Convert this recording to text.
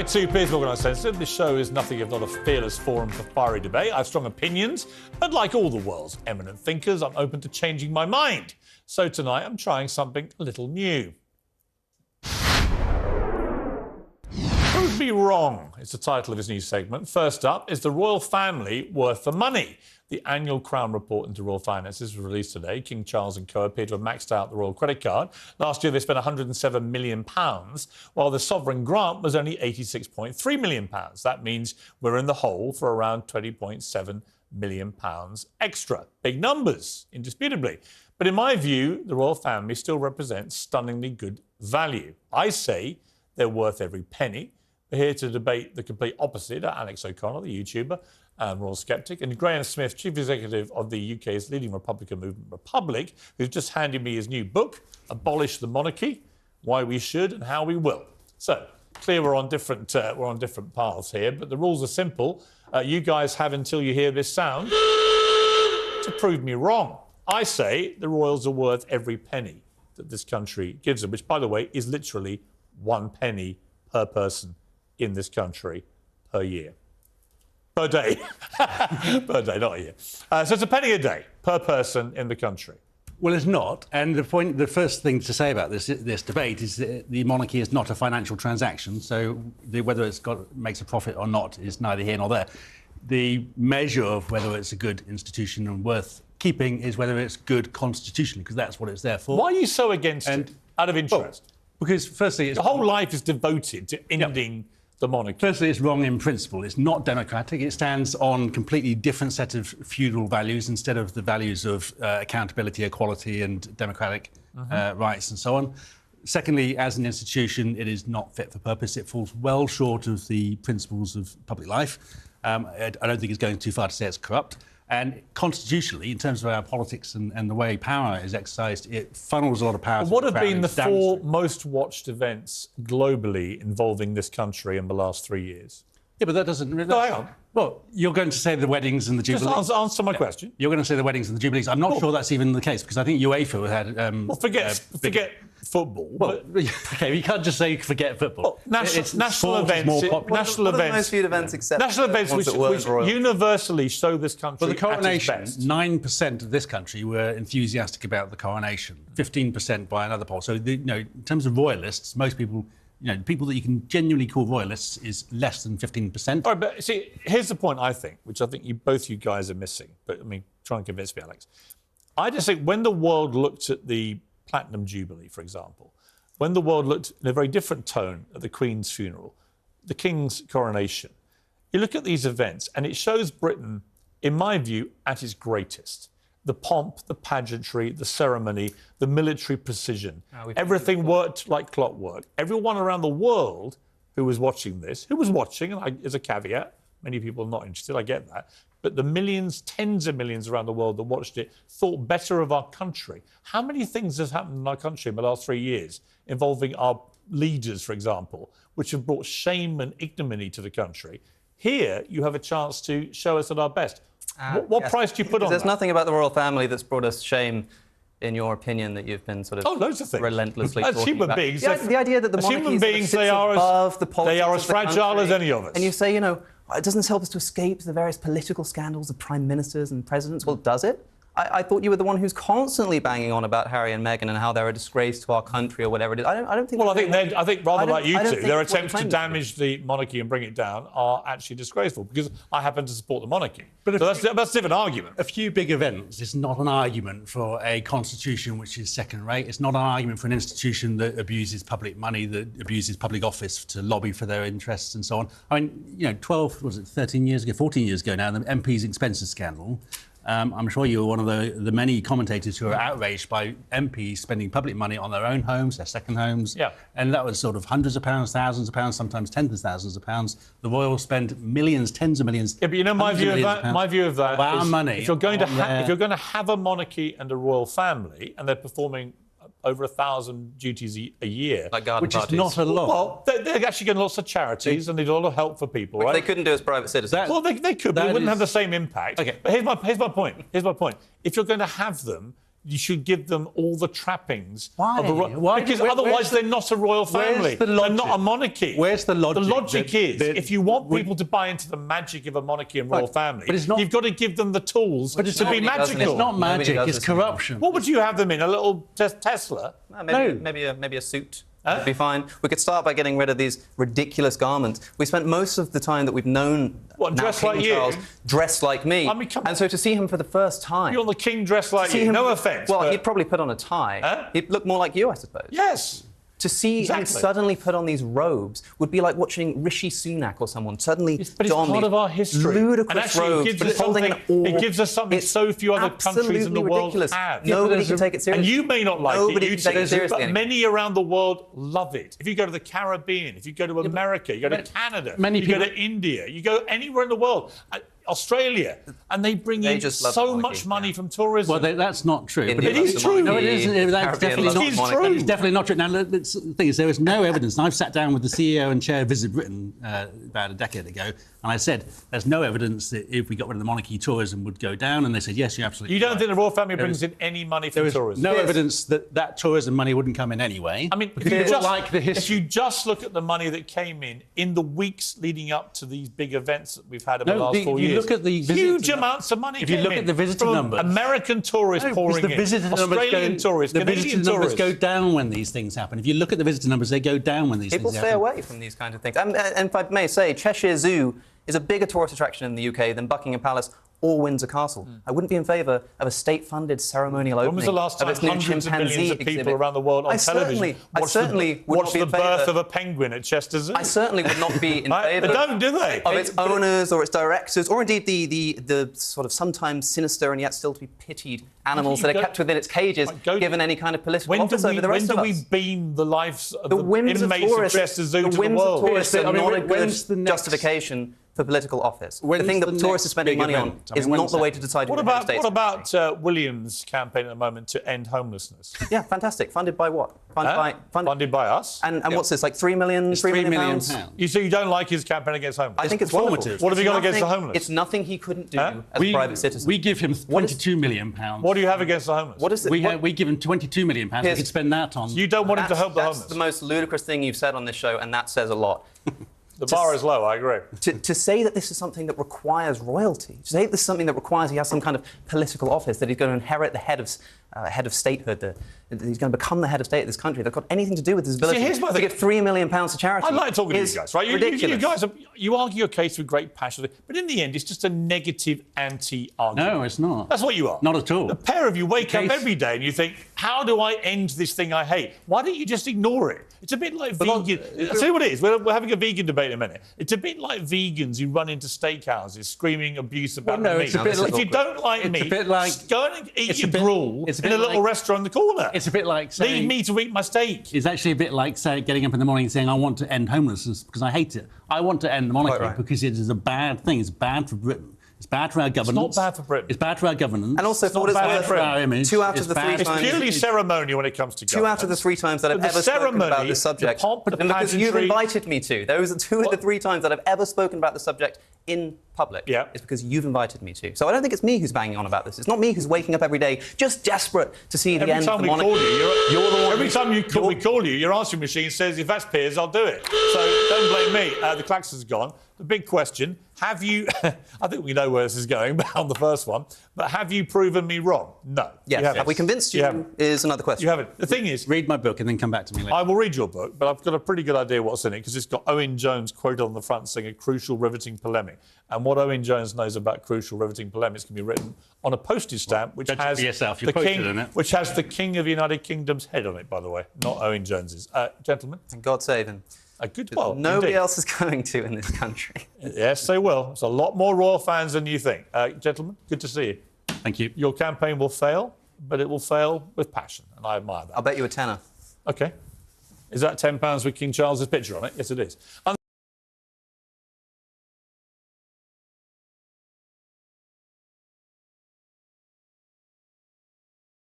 back to Piers Morgan Uncensored. This show is nothing if not a fearless forum for fiery debate. I have strong opinions, but like all the world's eminent thinkers, I'm open to changing my mind. So tonight I'm trying something a little new. Prove Me Wrong is the title of his new segment. First up, is the royal family worth the money? The annual Crown report into royal finances was released today. King Charles and co appear to have maxed out the royal credit card. Last year they spent £107 million, while the sovereign grant was only £86.3 million. That means we're in the hole for around £20.7 million extra. Big numbers, indisputably. But in my view, the royal family still represents stunningly good value. I say they're worth every penny. We're here to debate the complete opposite. Alex O'Connor, the YouTuber, royal skeptic, and Graham Smith, chief executive of the UK's leading Republican movement, Republic, who's just handed me his new book, Abolish the Monarchy: Why We Should and How We Will. So, clear we're on different paths here, but the rules are simple. You guys have until you hear this sound to prove me wrong. I say the royals are worth every penny that this country gives them, which, by the way, is literally 1 penny per person in this country per year. Per day. Per day, not a year. So it's a penny a day per person in the country. Well, it's not. And the first thing to say about this debate is that the monarchy is not a financial transaction. So whether makes a profit or not is neither here nor there. The measure of whether it's a good institution and worth keeping is whether it's good constitutionally, because that's what it's there for. Why are you so against it, out of interest? Well, because firstly, the whole life is devoted to ending the monarchy. Firstly, it's wrong in principle. It's not democratic. It stands on completely different set of feudal values instead of the values of accountability, equality and democratic rights and so on. Secondly, as an institution, it is not fit for purpose. It falls well short of the principles of public life. I don't think it's going too far to say it's corrupt. And constitutionally, in terms of our politics and the way power is exercised, it funnels a lot of power. What have been the 4 most watched events globally involving this country in the last 3 years? Yeah, but that doesn't... No, hang on. Well, you're going to say the weddings and the Jubilees. Just answer my question. You're going to say the weddings and the Jubilees. I'm not sure that's even the case, because I think UEFA had... well, forget football. Well, OK, you can't just say forget football. Well, national events... National events... Most viewed events except... National events which universally show this country the coronation, at its best. 9% of this country were enthusiastic about the coronation, 15% by another poll. So, in terms of royalists, most people... people that you can genuinely call royalists is less than 15%. All right, but see, here's the point, I think, which I think both you guys are missing. But, I mean, try and convince me, Alex. I just think when the world looked at the Platinum Jubilee, for example, when the world looked in a very different tone at the Queen's funeral, the King's coronation, you look at these events and it shows Britain, in my view, at its greatest. The pomp, the pageantry, the ceremony, the military precision. Everything worked like clockwork. Everyone around the world who was watching this, and as a caveat, many people are not interested, I get that, but the millions, tens of millions around the world that watched it thought better of our country. How many things have happened in our country in the last 3 years involving our leaders, for example, which have brought shame and ignominy to the country? Here, you have a chance to show us at our best. What price do you put on that? There's nothing about the royal family that's brought us shame, in your opinion, that you've been sort of loads of things. Relentlessly as talking human about. beings, The idea that the monarchy sits above the politics they are as of the fragile country, as any of us. And you say, it doesn't help us to escape the various political scandals of prime ministers and presidents. Well, does it? I thought you were the one who's constantly banging on about Harry and Meghan and how they're a disgrace to our country or whatever it is. I don't think. Well, I think rather like you two, their attempts to damage the monarchy and bring it down are actually disgraceful, because I happen to support the monarchy. But that's a different argument. A few big events is not an argument for a constitution which is second-rate. It's not an argument for an institution that abuses public money, that abuses public office to lobby for their interests and so on. I mean, 14 years ago now, the MP's expenses scandal. I'm sure you were one of the many commentators who are outraged by MPs spending public money on their own homes, their second homes. Yeah. And that was sort of hundreds of pounds, thousands of pounds, sometimes tens of thousands of pounds. The royals spend millions, tens of millions. Yeah, but my view of that of our is money. If you're going to have a monarchy and a royal family, and they're performing over 1,000 duties a year, like garden which parties. is not a lot. Well, they're actually getting lots of charities and they do a lot of help for people, Which right? they couldn't do as private citizens. They could, but it wouldn't have the same impact. Okay. But here's my point. If you're going to have them, you should give them all the trappings. Why? Of a Why? Because Where's otherwise the- they're not a royal family. where's the They're logic? not a monarchy. Where's the logic? The logic is, if you want we- people to buy into the magic of a monarchy and royal Right, family, but it's not- you've got to give them the tools to be nobody does magical. this. It's not Nobody magic, does it's this. corruption. What would you have them in? A little Tesla? Maybe a suit. Would be fine. We could start by getting rid of these ridiculous garments. We spent most of the time that we've known What, now dressed King like you? Charles dressed like me. I mean, come on. and so to see him for the first time. You're the king dressed like see you. him- No offence. Well, but- he'd probably put on a tie. Huh? He'd look more like you, I suppose. Yes. To see him Exactly. suddenly put on these robes would be like watching Rishi Sunak or someone suddenly But it's don part these of our history. ludicrous And actually, robes, it gives but us holding something, an orb. it gives us something It's so few other countries in the absolutely world ridiculous. have. Nobody can take it seriously. And you may not like Nobody it, you can take it two, seriously but anymore. many around the world love it. If you go to the Caribbean, if you go to America, you go to Canada, many you go people- to India, you go anywhere in the world, Australia, and they bring They in just love so monarchy, much money yeah. from tourism. Well, that's not true. India It is loves the true. No, monarchy, it isn't. That's Caribbean definitely loves not. It is monarchy. true. It's definitely not true. Now, the thing is, there is no evidence. And I've sat down with the CEO and chair of Visit Britain about a decade ago, and I said, there's no evidence that if we got rid of the monarchy, tourism would go down. And they said, yes, you're absolutely You don't right. think the royal family brings in any money There from is tourism? no Yes. evidence that that tourism money wouldn't come in anyway. I mean, if because you, people just, like the if history. you just look at the money that came in the weeks leading up to these big events that we've had over No, the last the- 4 you years, look at the huge visitor- amounts of money If you came look in at the visitor from numbers- American tourists No, pouring because the in, visitor numbers Australian tourists, the Canadian visitor numbers tourists. go down when these things happen. If you look at the visitor numbers, they go down when these People things stay happen. away from these kinds of things. And if I may say, Cheshire Zoo is a bigger tourist attraction in the UK than Buckingham Palace or Windsor Castle. I wouldn't be in favour of a state-funded ceremonial opening When was the last time of this new hundreds of millions chimpanzee of people exhibit. around the world on I television certainly would watch not be the in birth favour. of a penguin at Chester Zoo? I certainly would not be in Right? favour They don't, do they? of its owners or its directors, or indeed the sort of sometimes sinister and yet still to be pitied animals You that are go- kept within its cages, go- given any kind of political When do office over the rest when of do us. we beam the lives of The the whims of inmates of tourists, Chester Zoo the to the whims of world? tourists Yes, I are mean, not a good when's the next- justification for political office. The When's thing that the tourists are next spending big money on event? I mean, is not when's the way that? to decide What who the head of about state's William's campaign at the moment to end homelessness? Yeah, fantastic. Funded by what? Funded by us? And what's this, like 3 million, It's 3 million £3 pounds? million. You say you don't like his campaign against homelessness? I think it's performative. wonderful. What have you got It's against the nothing- homeless? It's nothing he couldn't do Huh? as a private citizen. We give him What is- £22 million. What do you have against the homeless? What is it? We give him £22 million. We Yes. could spend that on. You don't want him to help the That's homeless. the most ludicrous thing you've said on this show, and that says a lot. The bar is low, I agree. To say that this is something that requires royalty, to say that this is something that requires he has some kind of political office, that he's going to inherit the head of statehood, that he's going to become the head of state of this country, that's got anything to do with his ability here's my to thing. give £3 million to charity. I like talking to you is guys, right? You ridiculous. guys, you argue your case with great passion, but in the end, it's just a negative anti-argument. No, it's not. That's what you are. Not at all. The pair of you wake up case- every day and you think, how do I end this thing I hate? Why don't you just ignore it? It's a bit like vegan. I'll tell you what it is. We're having a vegan debate in a minute. It's a bit like vegans who run into steakhouses screaming abuse about Well, no, the meat. it's a bit like- if you don't like it's a meat, bit like- just go and eat it's a your bit- gruel it's a in a bit little like- restaurant in the corner. It's a bit like saying... Leave me to eat my steak. It's actually a bit like getting up in the morning and saying, I want to end homelessness because I hate it. I want to end the monarchy Quite right. because it is a bad thing. It's bad for Britain. It's bad for our governance. bad for Britain. It's bad for our governance. And also, It's for what not it's bad worth, for our image. 2 out It's of the 3 bad. It's times... purely ceremonial when it comes to 2 out of the 3 times that I've But the ever spoken about ceremony, this subject, the pomp, the and because you've pageantry- invited me to. Those are 2 of the 3 times that I've ever spoken about the subject in public. Yeah. It's because you've invited me to. So I don't think it's me who's banging on about this. It's not me who's waking up every day just desperate to see the Every end time of the we monarchy. call you, You're the one every who- time we call you, your answering machine says, if that's Piers, I'll do it. So don't blame me. The klaxon's gone. The big question, have you... I think we know where this is going on the first one, but have you proven me wrong? No. Yes. You haven't. Have we convinced you? haven't. Is another question. You haven't. The thing is, Read my book and then come back to me later. I will read your book, but I've got a pretty good idea what's in it because it's got Owen Jones quoted on the front saying a crucial, riveting polemic. And what Owen Jones knows about crucial, riveting polemics can be written on a postage stamp which judge it has for yourself. You're the quoted king, in it. which has the King of the United Kingdom's head on it, by the way, not Owen Jones's. Gentlemen, And God save him. a good well. Nobody indeed. else is going to in this country. Yes, they will. It's a lot more royal fans than you think. Gentlemen, good to see you. Thank you. Your campaign will fail, but it will fail with passion, and I admire that. I'll bet you a tenner. OK. Is that £10 with King Charles's picture on it? Yes, it is.